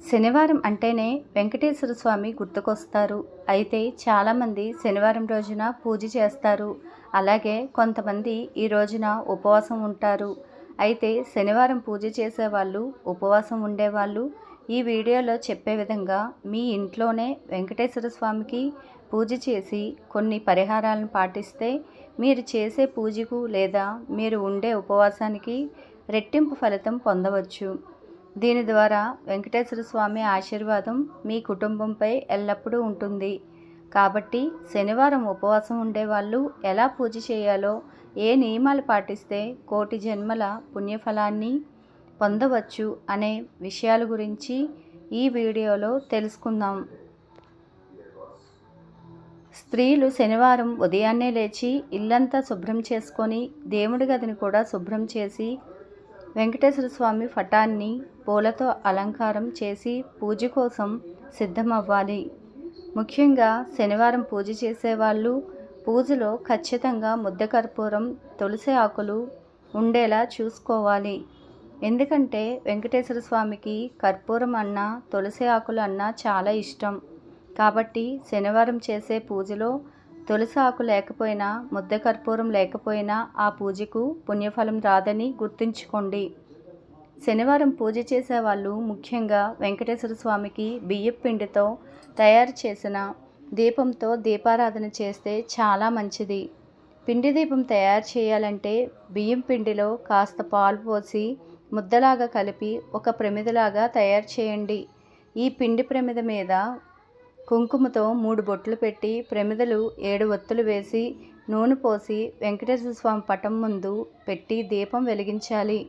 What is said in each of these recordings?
శనివారం అంటేనే వెంకటేశ్వర స్వామి గుర్తుకొస్తారు. అయితే చాలామంది శనివారం రోజున పూజ చేస్తారు. అలాగే కొంతమంది ఈ రోజున ఉపవాసం ఉంటారు. అయితే శనివారం పూజ చేసేవాళ్ళు, ఉపవాసం ఉండేవాళ్ళు ఈ వీడియోలో చెప్పే విధంగా మీ ఇంట్లోనే వెంకటేశ్వర స్వామికి పూజ చేసి కొన్ని పరిహారాలను పాటిస్తే మీరు చేసే పూజకు లేదా మీరు ఉండే ఉపవాసానికి రెట్టింపు ఫలితం పొందవచ్చు. దీని ద్వారా వెంకటేశ్వర స్వామి ఆశీర్వాదం మీ కుటుంబంపై ఎల్లప్పుడూ ఉంటుంది. కాబట్టి శనివారం ఉపవాసం ఉండేవాళ్ళు ఎలా పూజ చేయాలో, ఏ నియమాలు పాటిస్తే కోటి జన్మల పుణ్యఫలాన్ని పొందవచ్చు అనే విషయాల గురించి ఈ వీడియోలో తెలుసుకుందాం. స్త్రీలు శనివారం ఉదయాన్నే లేచి ఇల్లంతా శుభ్రం చేసుకొని దేవుడి గదిని కూడా శుభ్రం చేసి వెంకటేశ్వర స్వామి పటాన్ని పూలతో అలంకారం చేసి పూజ కోసం సిద్ధమవ్వాలి. ముఖ్యంగా శనివారం పూజ చేసేవాళ్ళు పూజలో ఖచ్చితంగా ముద్ద కర్పూరం, తులసి ఆకులు ఉండేలా చూసుకోవాలి. ఎందుకంటే వెంకటేశ్వర స్వామికి కర్పూరం అన్నా తులసి ఆకులు అన్నా చాలా ఇష్టం. కాబట్టి శనివారం చేసే పూజలో తులసి ఆకు లేకపోయినా, ముద్ద కర్పూరం లేకపోయినా ఆ పూజకు పుణ్యఫలం రాదని గుర్తుంచుకోండి. శనివారం పూజ చేసేవాళ్ళు ముఖ్యంగా వెంకటేశ్వర స్వామికి బియ్యపు పిండితో తయారు చేసిన దీపంతో దీపారాధన చేస్తే చాలా మంచిది. పిండి దీపం తయారు చేయాలంటే బియ్యం పిండిలో కాస్త పాలు పోసి ముద్దలాగా కలిపి ఒక ప్రమిదలాగా తయారు చేయండి. ఈ పిండి ప్రమిద మీద కుంకుమతో 3 బొట్లు పెట్టి ప్రమిదలు 7 ఒత్తులు వేసి నూనె పోసి వెంకటేశ్వర స్వామి పటం ముందు పెట్టి దీపం వెలిగించాలి.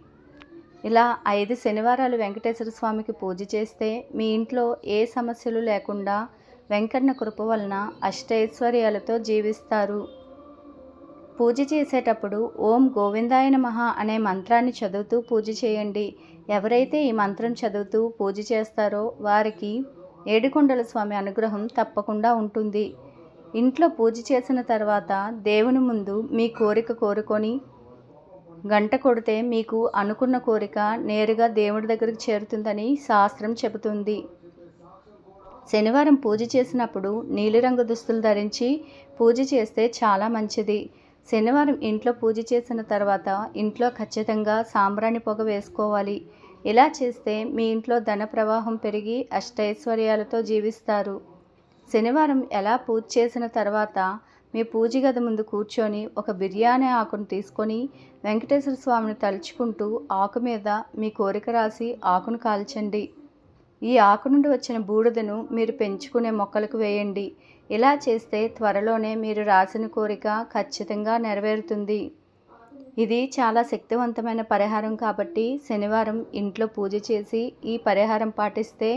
ఇలా 5 శనివారాలు వెంకటేశ్వర స్వామికి పూజ చేస్తే మీ ఇంట్లో ఏ సమస్యలు లేకుండా వెంకన్న కృప వలన అష్టైశ్వర్యాలతో జీవిస్తారు. పూజ చేసేటప్పుడు ఓం గోవిందాయ నమః అనే మంత్రాన్ని చదువుతూ పూజ చేయండి. ఎవరైతే ఈ మంత్రం చదువుతూ పూజ చేస్తారో వారికి ఏడుకొండల స్వామి అనుగ్రహం తప్పకుండా ఉంటుంది. ఇంట్లో పూజ చేసిన తర్వాత దేవుని ముందు మీ కోరిక కోరుకొని గంట కొడితే మీకు అనుకున్న కోరిక నేరుగా దేవుడి దగ్గరికి చేరుతుందని శాస్త్రం చెబుతుంది. శనివారం పూజ చేసినప్పుడు నీలిరంగు దుస్తులు ధరించి పూజ చేస్తే చాలా మంచిది. శనివారం ఇంట్లో పూజ చేసిన తర్వాత ఇంట్లో ఖచ్చితంగా సాంబ్రాణి పొగ వేసుకోవాలి. ఇలా చేస్తే మీ ఇంట్లో ధన ప్రవాహం పెరిగి అష్టైశ్వర్యాలతో జీవిస్తారు. శనివారం ఎలా పూజ చేసిన తర్వాత మీ పూజ గది ముందు కూర్చొని ఒక బిర్యానీ ఆకును తీసుకొని వెంకటేశ్వర స్వామిని తలుచుకుంటూ ఆకు మీద మీ కోరిక రాసి ఆకును కాల్చండి. ఈ ఆకు నుండి వచ్చిన బూడిదను మీరు పెంచుకునే మొక్కలకు వేయండి. ఇలా చేస్తే త్వరలోనే మీరు రాసిన కోరిక ఖచ్చితంగా నెరవేరుతుంది. ఇది చాలా శక్తివంతమైన పరిహారం కాబట్టి శనివారం ఇంట్లో పూజ చేసి ఈ పరిహారం పాటిస్తే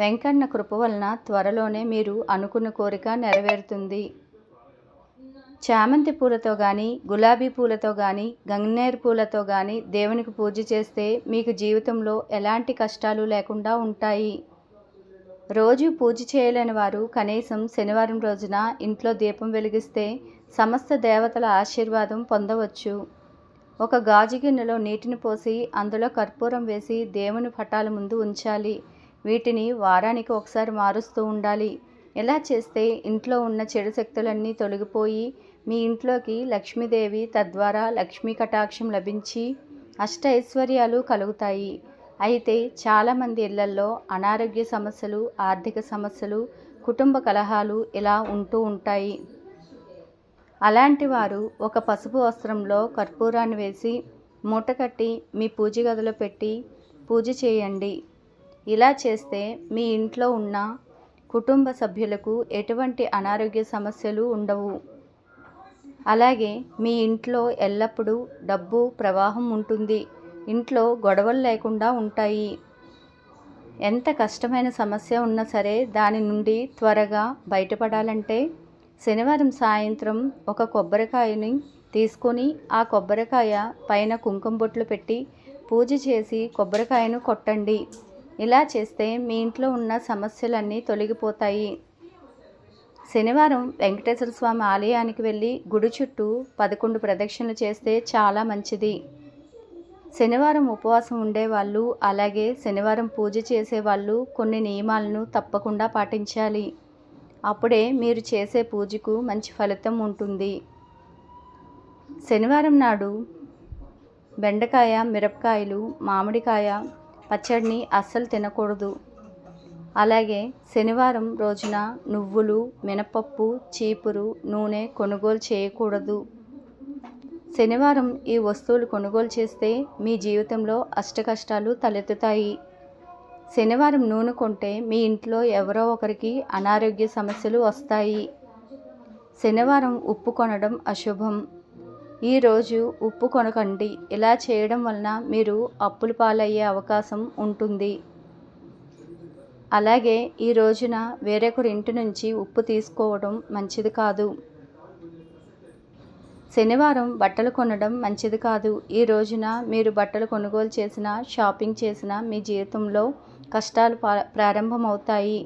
వెంకన్న కృప వలన త్వరలోనే మీరు అనుకున్న కోరిక నెరవేరుతుంది. చామంతి పూలతో కానీ, గులాబీ పూలతో కానీ, గన్నేరు పూలతో కానీ దేవునికి పూజ చేస్తే మీకు జీవితంలో ఎలాంటి కష్టాలు లేకుండా ఉంటాయి. రోజు పూజ చేయలేని వారు కనీసం శనివారం రోజున ఇంట్లో దీపం వెలిగిస్తే సమస్త దేవతల ఆశీర్వాదం పొందవచ్చు. ఒక గాజు గిన్నెలో నీటిని పోసి అందులో కర్పూరం వేసి దేవుని పటాల ముందు ఉంచాలి. వీటిని వారానికి ఒకసారి మారుస్తూ ఉండాలి. ఇలా చేస్తే ఇంట్లో ఉన్న చెడు శక్తులన్నీ తొలగిపోయి మీ ఇంట్లోకి లక్ష్మీదేవి, తద్వారా లక్ష్మీ కటాక్షం లభించి అష్టైశ్వర్యాలు కలుగుతాయి. అయితే చాలామంది ఇళ్లల్లో అనారోగ్య సమస్యలు, ఆర్థిక సమస్యలు, కుటుంబ కలహాలు ఇలా ఉంటూ ఉంటాయి. అలాంటి వారు ఒక పసుపు వస్త్రంలో కర్పూరాన్ని వేసి మూట కట్టి మీ పూజ గదిలో పెట్టి పూజ చేయండి. ఇలా చేస్తే మీ ఇంట్లో ఉన్న కుటుంబ సభ్యులకు ఎటువంటి అనారోగ్య సమస్యలు ఉండవు. అలాగే మీ ఇంట్లో ఎల్లప్పుడూ డబ్బు ప్రవాహం ఉంటుంది. ఇంట్లో గొడవలు లేకుండా ఉంటాయి. ఎంత కష్టమైన సమస్య ఉన్నా సరే దాని నుండి త్వరగా బయటపడాలంటే శనివారం సాయంత్రం ఒక కొబ్బరికాయని తీసుకొని ఆ కొబ్బరికాయ పైన కుంకుమ బొట్లు పెట్టి పూజ చేసి కొబ్బరికాయను కొట్టండి. ఇలా చేస్తే మీ ఇంట్లో ఉన్న సమస్యలన్నీ తొలగిపోతాయి. శనివారం వెంకటేశ్వర స్వామి ఆలయానికి వెళ్ళి గుడి చుట్టూ 11 ప్రదక్షిణలు చేస్తే చాలా మంచిది. శనివారం ఉపవాసం ఉండేవాళ్ళు, అలాగే శనివారం పూజ చేసేవాళ్ళు కొన్ని నియమాలను తప్పకుండా పాటించాలి. అప్పుడే మీరు చేసే పూజకు మంచి ఫలితం ఉంటుంది. శనివారం నాడు బెండకాయ, మిరపకాయలు, మామిడికాయ పచ్చడిని అస్సలు తినకూడదు. అలాగే శనివారం రోజున నువ్వులు, మినపప్పు, చీపురు, నూనె కొనుగోలు చేయకూడదు. శనివారం ఈ వస్తువులు కొనుగోలు చేస్తే మీ జీవితంలో అష్టకష్టాలు తలెత్తుతాయి. శనివారం నూనె కొంటే మీ ఇంట్లో ఎవరో ఒకరికి అనారోగ్య సమస్యలు వస్తాయి. శనివారం ఉప్పు కొనడం అశుభం. ఈరోజు ఉప్పు కొనకండి. ఇలా చేయడం వలన మీరు అప్పుల పాలయ్యే అవకాశం ఉంటుంది. అలాగే ఈ రోజున వేరొకరి ఇంటి నుంచి ఉప్పు తీసుకోవడం మంచిది కాదు. శనివారం బట్టలు కొనడం మంచిది కాదు. ఈ రోజున మీరు బట్టలు కొనుగోలు చేసినా, షాపింగ్ చేసినా మీ జీవితంలో కష్టాలు ప్రారంభమవుతాయి.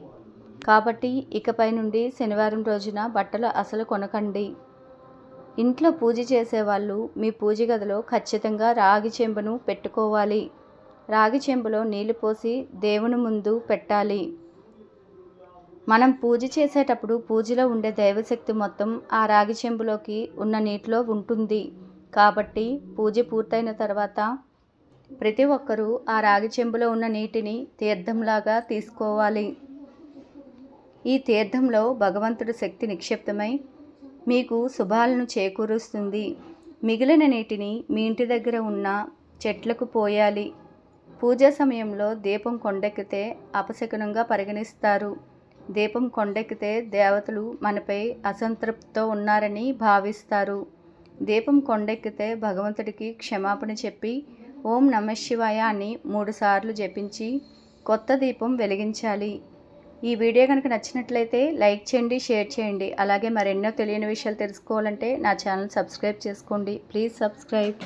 కాబట్టి ఇకపై నుండి శనివారం రోజున బట్టలు అసలు కొనకండి. ఇంట్లో పూజ చేసేవాళ్ళు మీ పూజ గదిలో ఖచ్చితంగా రాగి చెంబును పెట్టుకోవాలి. రాగి చెంబులో నీళ్లు పోసి దేవుని ముందు పెట్టాలి. మనం పూజ చేసేటప్పుడు పూజలో ఉండే దైవశక్తి మొత్తం ఆ రాగి చెంబులోకి ఉన్న నీటిలో ఉంటుంది. కాబట్టి పూజ పూర్తయిన తర్వాత ప్రతి ఒక్కరూ ఆ రాగి చెంబులో ఉన్న నీటిని తీర్థంలాగా తీసుకోవాలి. ఈ తీర్థంలో భగవంతుడి శక్తి నిక్షిప్తమై మీకు శుభాలను చేకూరుస్తుంది. మిగిలిన నీటిని మీ ఇంటి దగ్గర ఉన్న చెట్లకు పోయాలి. పూజా సమయంలో దీపం కొండెక్కితే అపశకునంగా పరిగణిస్తారు. దీపం కొండెక్కితే దేవతలు మనపై అసంతృప్తితో ఉన్నారని భావిస్తారు. దీపం కొండెక్కితే భగవంతుడికి క్షమాపణ చెప్పి ఓం నమః శివాయ అని 3 సార్లు జపించి కొత్త దీపం వెలిగించాలి. ఈ వీడియో కనుక నచ్చినట్లయితే లైక్ చేయండి, షేర్ చేయండి. అలాగే మరెన్నో తెలియని విషయాలు తెలుసుకోవాలంటే నా ఛానల్ సబ్స్క్రైబ్ చేసుకోండి. Please subscribe.